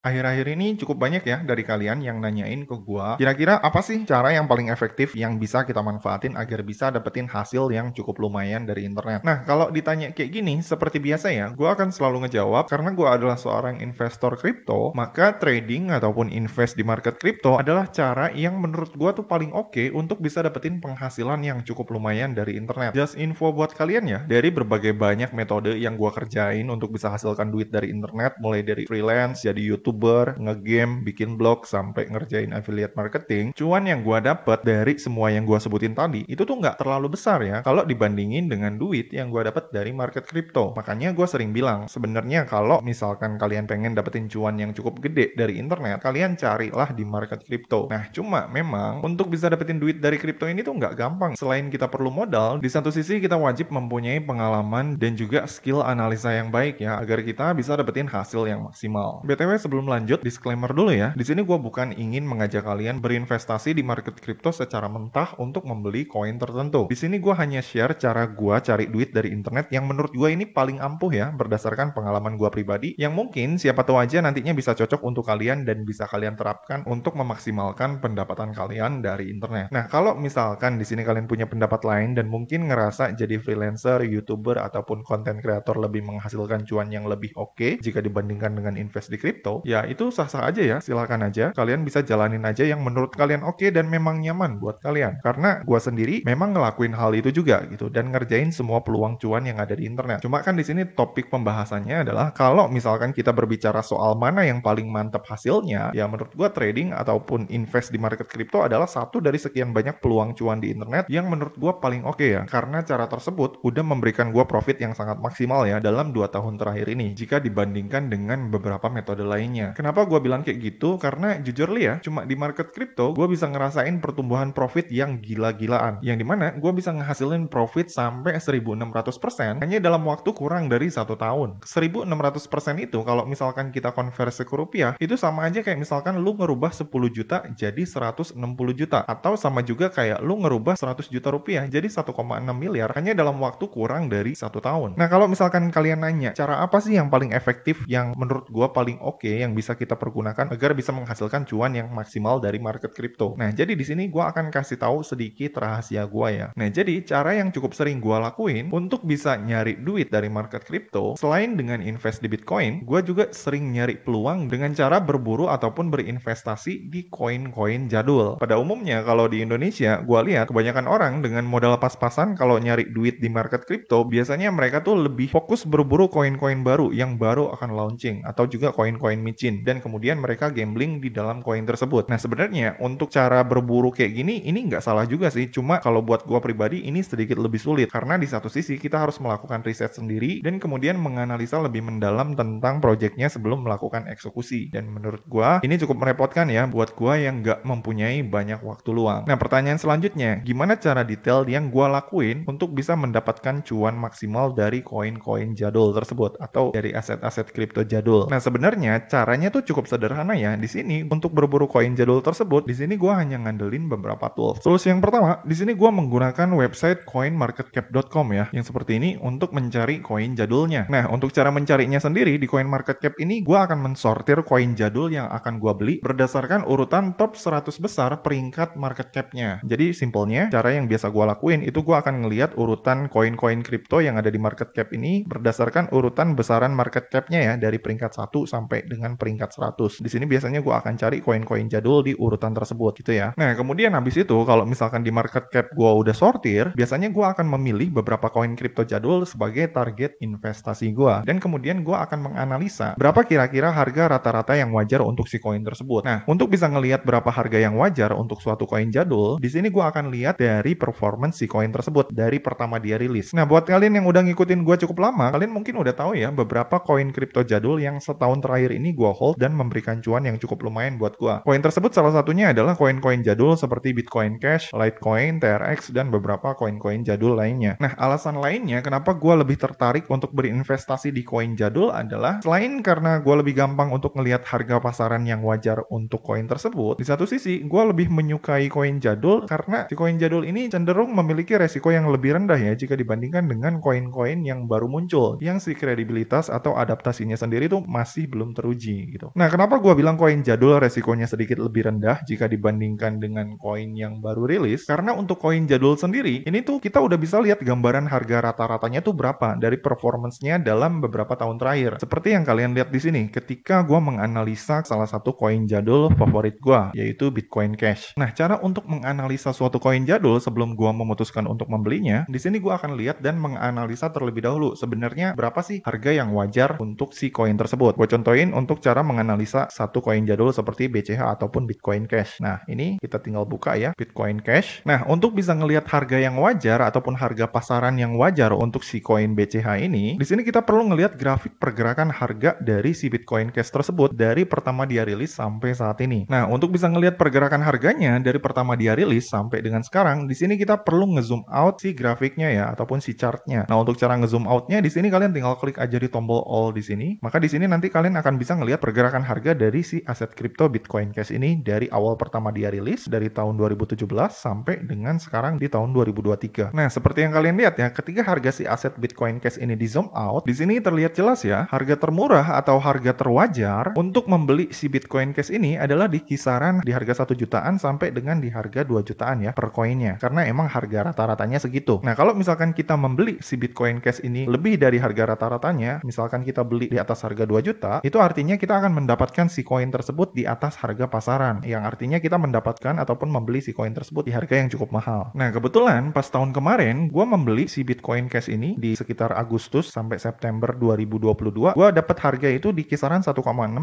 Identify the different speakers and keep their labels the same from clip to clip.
Speaker 1: Akhir-akhir ini cukup banyak ya dari kalian yang nanyain ke gua, kira-kira apa sih cara yang paling efektif yang bisa kita manfaatin agar bisa dapetin hasil yang cukup lumayan dari internet? Nah, kalau ditanya kayak gini, seperti biasa ya, gua akan selalu ngejawab karena gua adalah seorang investor kripto, maka trading ataupun invest di market kripto adalah cara yang menurut gua tuh paling oke untuk bisa dapetin penghasilan yang cukup lumayan dari internet. Just info buat kalian ya, dari berbagai banyak metode yang gua kerjain untuk bisa hasilkan duit dari internet, mulai dari freelance, jadi YouTuber, ngegame, bikin blog, sampai ngerjain affiliate marketing, cuan yang gua dapet dari semua yang gua sebutin tadi, itu tuh nggak terlalu besar ya, kalau dibandingin dengan duit yang gua dapet dari market crypto. Makanya gua sering bilang, sebenarnya kalau misalkan kalian pengen dapetin cuan yang cukup gede dari internet, kalian carilah di market crypto. Nah, cuma memang untuk bisa dapetin duit dari crypto ini tuh nggak gampang. Selain kita perlu modal, di satu sisi kita wajib mempunyai pengalaman dan juga skill analisa yang baik ya, agar kita bisa dapetin hasil yang maksimal. BTW sebelum lanjut, disclaimer dulu ya. Di sini gue bukan ingin mengajak kalian berinvestasi di market crypto secara mentah untuk membeli koin tertentu. Di sini gue hanya share cara gue cari duit dari internet yang menurut gue ini paling ampuh ya, berdasarkan pengalaman gue pribadi, yang mungkin siapa tahu aja nantinya bisa cocok untuk kalian dan bisa kalian terapkan untuk memaksimalkan pendapatan kalian dari internet. Nah, kalau misalkan di sini kalian punya pendapat lain dan mungkin ngerasa jadi freelancer, YouTuber, ataupun konten kreator lebih menghasilkan cuan yang lebih oke jika dibandingkan dengan invest di kripto, ya itu sah-sah aja ya, silakan aja. Kalian bisa jalanin aja yang menurut kalian oke dan memang nyaman buat kalian. Karena gua sendiri memang ngelakuin hal itu juga gitu dan ngerjain semua peluang cuan yang ada di internet. Cuma kan di sini topik pembahasannya adalah kalau misalkan kita berbicara soal mana yang paling mantap hasilnya, ya menurut gua trading ataupun invest di market kripto adalah satu dari sekian banyak peluang cuan di internet yang menurut gua paling oke ya. Karena cara tersebut udah memberikan gua profit yang sangat maksimal ya dalam 2 tahun terakhir ini jika dibandingkan dengan beberapa metode lainnya. Kenapa gue bilang kayak gitu? Karena jujur li ya, cuma di market crypto gue bisa ngerasain pertumbuhan profit yang gila-gilaan. Yang dimana gue bisa ngehasilin profit sampai 1600% hanya dalam waktu kurang dari 1 tahun. 1600% itu kalau misalkan kita konversi ke rupiah, itu sama aja kayak misalkan lu ngerubah 10 juta jadi 160 juta. Atau sama juga kayak lu ngerubah 100 juta rupiah jadi 1,6 miliar hanya dalam waktu kurang dari 1 tahun. Nah, kalau misalkan kalian nanya, cara apa sih yang paling efektif yang menurut gua paling oke yang bisa kita pergunakan agar bisa menghasilkan cuan yang maksimal dari market crypto? Nah, jadi di sini gua akan kasih tahu sedikit rahasia gua ya. Nah, jadi cara yang cukup sering gua lakuin untuk bisa nyari duit dari market crypto, selain dengan invest di Bitcoin, gua juga sering nyari peluang dengan cara berburu ataupun berinvestasi di koin-koin jadul. Pada umumnya kalau di Indonesia, gua lihat kebanyakan orang dengan modal pas-pasan kalau nyari duit di market crypto, biasanya mereka tuh lebih fokus berburu koin-koin baru yang baru akan launching atau juga koin-koin micin dan kemudian mereka gambling di dalam koin tersebut. Nah, sebenarnya untuk cara berburu kayak gini ini nggak salah juga sih, cuma kalau buat gua pribadi ini sedikit lebih sulit karena di satu sisi kita harus melakukan riset sendiri dan kemudian menganalisa lebih mendalam tentang proyeknya sebelum melakukan eksekusi. Dan menurut gua ini cukup merepotkan ya buat gua yang nggak mempunyai banyak waktu luang. Nah, pertanyaan selanjutnya, gimana cara detail yang gua lakuin untuk bisa mendapatkan cuan maksimal dari koin-koin jadul tersebut atau dari aset-aset kripto jadul? Nah, sebenarnya caranya tuh cukup sederhana ya. Di sini untuk berburu koin jadul tersebut, di sini gua hanya ngandelin beberapa tools. Solusi yang pertama, di sini gua menggunakan website coinmarketcap.com ya, yang seperti ini untuk mencari koin jadulnya. Nah, untuk cara mencarinya sendiri di CoinMarketCap ini, gua akan mensortir koin jadul yang akan gua beli berdasarkan urutan top 100 besar peringkat market cap-nya. Jadi simpelnya, cara yang biasa gua lakuin itu gua akan ngelihat urutan koin-koin kripto yang ada di market cap ini berdasarkan urutan besaran market cap-nya ya, dari peringkat 1 sampai dengan peringkat 100. Di sini biasanya gua akan cari koin-koin jadul di urutan tersebut gitu ya. Nah, kemudian habis itu kalau misalkan di market cap gua udah sortir, biasanya gua akan memilih beberapa koin kripto jadul sebagai target investasi gua. Dan kemudian gua akan menganalisa berapa kira-kira harga rata-rata yang wajar untuk si koin tersebut. Nah, untuk bisa ngelihat berapa harga yang wajar untuk suatu koin jadul, di sini gua akan lihat dari performance si koin tersebut dari pertama dia rilis. Nah, buat kalian yang udah ngikutin gua cukup lama, kalian mungkin udah tahu ya beberapa koin kripto jadul yang setahun terakhir ini gua hold dan memberikan cuan yang cukup lumayan buat gua. Koin tersebut salah satunya adalah koin-koin jadul seperti Bitcoin Cash, Litecoin, TRX, dan beberapa koin-koin jadul lainnya. Nah, alasan lainnya kenapa gua lebih tertarik untuk berinvestasi di koin jadul adalah selain karena gua lebih gampang untuk ngelihat harga pasaran yang wajar untuk koin tersebut, di satu sisi gua lebih menyukai koin jadul karena si koin jadul ini cenderung memiliki resiko yang lebih rendah ya jika dibandingkan dengan koin-koin yang baru muncul, yang si kredibilitas atau adaptasinya sendiri tuh masih belum teruji. teruji gitu. Nah, kenapa gua bilang koin jadul resikonya sedikit lebih rendah jika dibandingkan dengan koin yang baru rilis? Karena untuk koin jadul sendiri, ini tuh kita udah bisa lihat gambaran harga rata-ratanya tuh berapa dari performance-nya dalam beberapa tahun terakhir. Seperti yang kalian lihat di sini, ketika gua menganalisa salah satu koin jadul favorit gua, yaitu Bitcoin Cash. Nah, cara untuk menganalisa suatu koin jadul sebelum gua memutuskan untuk membelinya, di sini gua akan lihat dan menganalisa terlebih dahulu sebenarnya berapa sih harga yang wajar untuk si koin tersebut. Gue contohin untuk cara menganalisa satu koin jadul seperti BCH ataupun Bitcoin Cash. Nah, ini kita tinggal buka ya, Bitcoin Cash. Nah, untuk bisa ngelihat harga yang wajar ataupun harga pasaran yang wajar untuk si koin BCH ini, di sini kita perlu ngelihat grafik pergerakan harga dari si Bitcoin Cash tersebut dari pertama dia rilis sampai saat ini. Nah, untuk bisa ngelihat pergerakan harganya dari pertama dia rilis sampai dengan sekarang, di sini kita perlu ngezoom out si grafiknya ya ataupun si chartnya. Nah, untuk cara ngezoom outnya di sini kalian tinggal klik aja di tombol all di sini. Maka di sini nanti kalian akan bisa ngelihat pergerakan harga dari si aset kripto Bitcoin Cash ini dari awal pertama dia rilis dari tahun 2017 sampai dengan sekarang di tahun 2023. Nah, seperti yang kalian lihat ya, ketika harga si aset Bitcoin Cash ini di zoom out, di sini terlihat jelas ya, harga termurah atau harga terwajar untuk membeli si Bitcoin Cash ini adalah di kisaran di harga 1 jutaan sampai dengan di harga 2 jutaan ya per koinnya. Karena emang harga rata-ratanya segitu. Nah, kalau misalkan kita membeli si Bitcoin Cash ini lebih dari harga rata-ratanya, misalkan kita beli di atas harga 2 juta, itu artinya kita akan mendapatkan si koin tersebut di atas harga pasaran, yang artinya kita mendapatkan ataupun membeli si koin tersebut di harga yang cukup mahal. Nah, kebetulan pas tahun kemarin, gue membeli si Bitcoin Cash ini di sekitar Agustus sampai September 2022, gue dapat harga itu di kisaran 1,6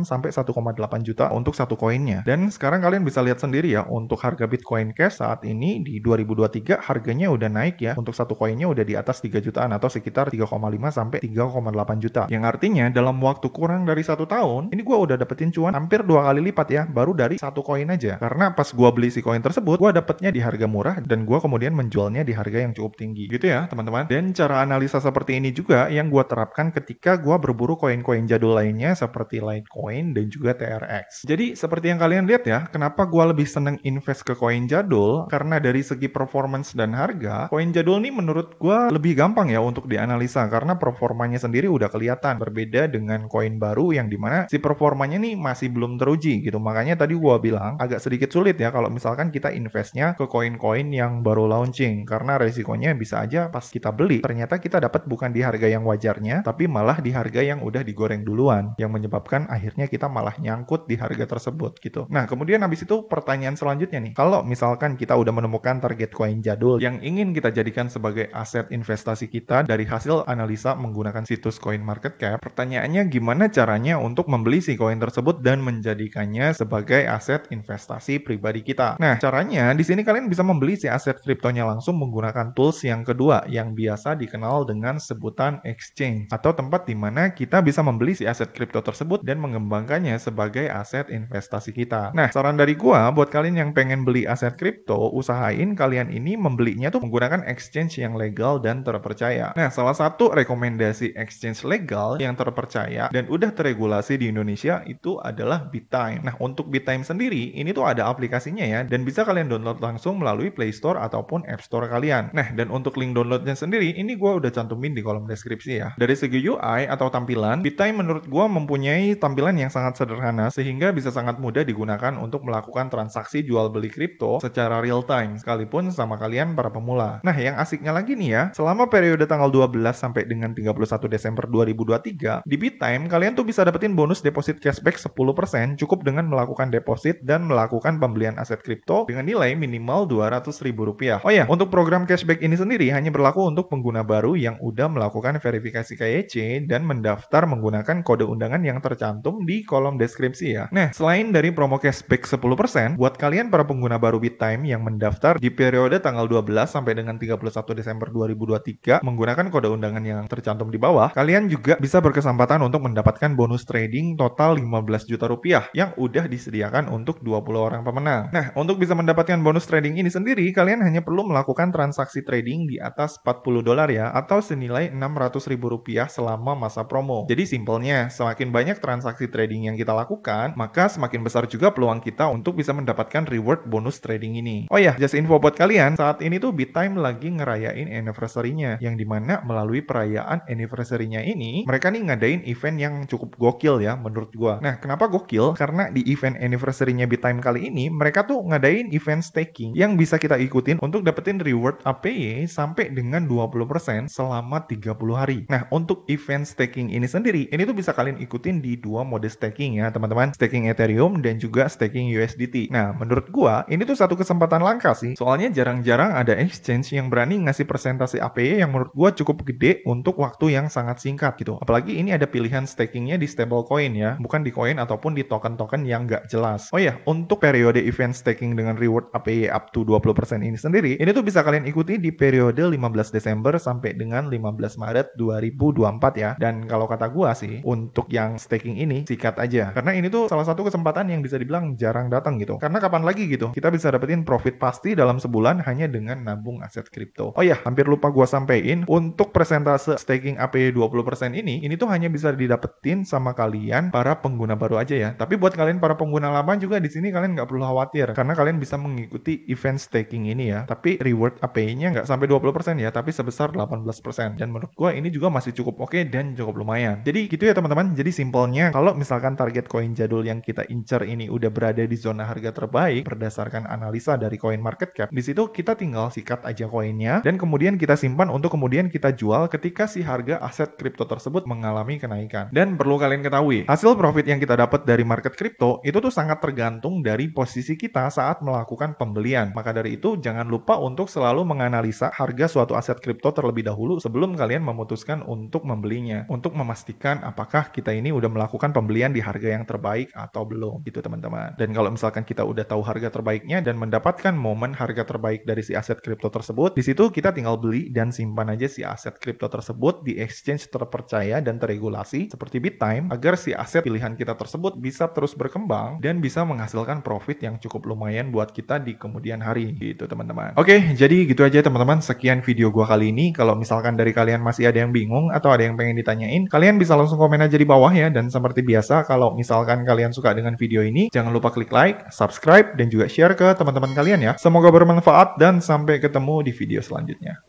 Speaker 1: sampai 1,8 juta untuk satu koinnya. Dan sekarang kalian bisa lihat sendiri ya, untuk harga Bitcoin Cash saat ini di 2023 harganya udah naik ya, untuk satu koinnya udah di atas 3 jutaan atau sekitar 3,5 sampai 3,8 juta. Yang artinya dalam waktu kurang dari 1 tahun, ini gue udah dapetin cuan hampir 2 kali lipat ya, baru dari satu koin aja. Karena pas gue beli si koin tersebut, gue dapetnya di harga murah dan gue kemudian menjualnya di harga yang cukup tinggi. Gitu ya teman-teman. Dan cara analisa seperti ini juga yang gue terapkan ketika gue berburu koin-koin jadul lainnya seperti Litecoin dan juga TRX. Jadi seperti yang kalian lihat ya, kenapa gue lebih seneng invest ke koin jadul, karena dari segi performance dan harga, koin jadul ini menurut gue lebih gampang ya untuk dianalisa karena performanya sendiri udah kelihatan berbeda dengan koin baru yang dimana si performanya nih masih belum teruji gitu. Makanya tadi gua bilang agak sedikit sulit ya kalau misalkan kita investnya ke koin-koin yang baru launching, karena resikonya bisa aja pas kita beli ternyata kita dapat bukan di harga yang wajarnya tapi malah di harga yang udah digoreng duluan, yang menyebabkan akhirnya kita malah nyangkut di harga tersebut gitu. Nah, kemudian habis itu pertanyaan selanjutnya nih, kalau misalkan kita udah menemukan target koin jadul yang ingin kita jadikan sebagai aset investasi kita dari hasil analisa menggunakan situs CoinMarketCap, pertanyaannya gimana caranya untuk membeli si koin tersebut dan menjadikannya sebagai aset investasi pribadi kita. Nah, caranya di sini kalian bisa membeli si aset kriptonya langsung menggunakan tools yang kedua yang biasa dikenal dengan sebutan exchange atau tempat di mana kita bisa membeli si aset kripto tersebut dan mengembangkannya sebagai aset investasi kita. Nah, saran dari gua buat kalian yang pengen beli aset kripto, usahain kalian ini membelinya tuh menggunakan exchange yang legal dan terpercaya. Nah, salah satu rekomendasi exchange legal yang terpercaya dan udah terregulasi di Indonesia itu adalah BitTime. Nah, untuk BitTime sendiri, ini tuh ada aplikasinya ya, dan bisa kalian download langsung melalui Play Store ataupun App Store kalian. Nah, dan untuk link downloadnya sendiri, ini gue udah cantumin di kolom deskripsi ya. Dari segi UI atau tampilan, BitTime menurut gue mempunyai tampilan yang sangat sederhana, sehingga bisa sangat mudah digunakan untuk melakukan transaksi jual beli kripto secara real time, sekalipun sama kalian para pemula. Nah, yang asiknya lagi nih ya, selama periode tanggal 12 sampai dengan 31 Desember 2023, di BitTime kalian tuh bisa dapetin bonus deposit cashback 10% cukup dengan melakukan deposit dan melakukan pembelian aset kripto dengan nilai minimal Rp200.000. Oh ya, untuk program cashback ini sendiri hanya berlaku untuk pengguna baru yang udah melakukan verifikasi KYC dan mendaftar menggunakan kode undangan yang tercantum di kolom deskripsi ya. Nah, selain dari promo cashback 10%, buat kalian para pengguna baru BitTime yang mendaftar di periode tanggal 12 sampai dengan 31 Desember 2023 menggunakan kode undangan yang tercantum di bawah, kalian juga bisa berkesempatan untuk mendapatkan bonus trading total 15 juta rupiah yang udah disediakan untuk 20 orang pemenang. Nah, untuk bisa mendapatkan bonus trading ini sendiri, kalian hanya perlu melakukan transaksi trading di atas $40 ya, atau senilai Rp600.000 selama masa promo. Jadi simpelnya, semakin banyak transaksi trading yang kita lakukan, maka semakin besar juga peluang kita untuk bisa mendapatkan reward bonus trading ini. Oh ya, just info buat kalian, saat ini tuh BitTime lagi ngerayain anniversary-nya, yang dimana melalui perayaan anniversary-nya ini, mereka nih ngadain event yang cukup gokil ya, ya menurut gua. Nah, kenapa gokil? Karena di event anniversary-nya Bittime kali ini, mereka tuh ngadain event staking yang bisa kita ikutin untuk dapetin reward APY sampai dengan 20% selama 30 hari. Nah, untuk event staking ini sendiri, ini tuh bisa kalian ikutin di dua mode staking ya, teman-teman. Staking Ethereum dan juga staking USDT. Nah, menurut gua, ini tuh satu kesempatan langka sih. Soalnya jarang-jarang ada exchange yang berani ngasih persentase APY yang menurut gua cukup gede untuk waktu yang sangat singkat gitu. Apalagi ini ada pilihan stakingnya di stablecoin ya, bukan di koin ataupun di token-token yang nggak jelas. Oh ya, untuk periode event staking dengan reward APY up to 20% ini sendiri, ini tuh bisa kalian ikuti di periode 15 Desember sampai dengan 15 Maret 2024 ya. Dan kalau kata gua sih, untuk yang staking ini sikat aja. Karena ini tuh salah satu kesempatan yang bisa dibilang jarang datang gitu. Karena kapan lagi gitu, kita bisa dapetin profit pasti dalam sebulan hanya dengan nabung aset kripto. Oh ya, hampir lupa gua sampein, untuk persentase staking APY 20% ini tuh hanya bisa didapetin sama kalian para pengguna baru aja ya. Tapi buat kalian para pengguna lama juga di sini kalian nggak perlu khawatir karena kalian bisa mengikuti event staking ini ya. Tapi reward APY-nya nggak sampai 20% ya, tapi sebesar 18%. Dan menurut gua ini juga masih cukup oke dan cukup lumayan. Jadi gitu ya teman-teman. Jadi simpelnya kalau misalkan target koin jadul yang kita incer ini udah berada di zona harga terbaik berdasarkan analisa dari Coin Market Cap, di situ kita tinggal sikat aja koinnya dan kemudian kita simpan untuk kemudian kita jual ketika si harga aset kripto tersebut mengalami kenaikan. Dan perlu kalian ketahui, hasil profit yang kita dapat dari market kripto itu tuh sangat tergantung dari posisi kita saat melakukan pembelian. Maka dari itu jangan lupa untuk selalu menganalisa harga suatu aset kripto terlebih dahulu sebelum kalian memutuskan untuk membelinya, untuk memastikan apakah kita ini udah melakukan pembelian di harga yang terbaik atau belum gitu teman-teman. Dan kalau misalkan kita udah tahu harga terbaiknya dan mendapatkan momen harga terbaik dari si aset kripto tersebut, di situ kita tinggal beli dan simpan aja si aset kripto tersebut di exchange terpercaya dan terregulasi seperti Bittime agar si aset pilihan kita tersebut bisa terus berkembang dan bisa menghasilkan profit yang cukup lumayan buat kita di kemudian hari gitu teman-teman. Oke, jadi gitu aja teman-teman, sekian video gua kali ini. Kalau misalkan dari kalian masih ada yang bingung atau ada yang pengen ditanyain, kalian bisa langsung komen aja di bawah ya. Dan seperti biasa, kalau misalkan kalian suka dengan video ini, jangan lupa klik like, subscribe, dan juga share ke teman-teman kalian ya. Semoga bermanfaat dan sampai ketemu di video selanjutnya.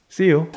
Speaker 1: See you!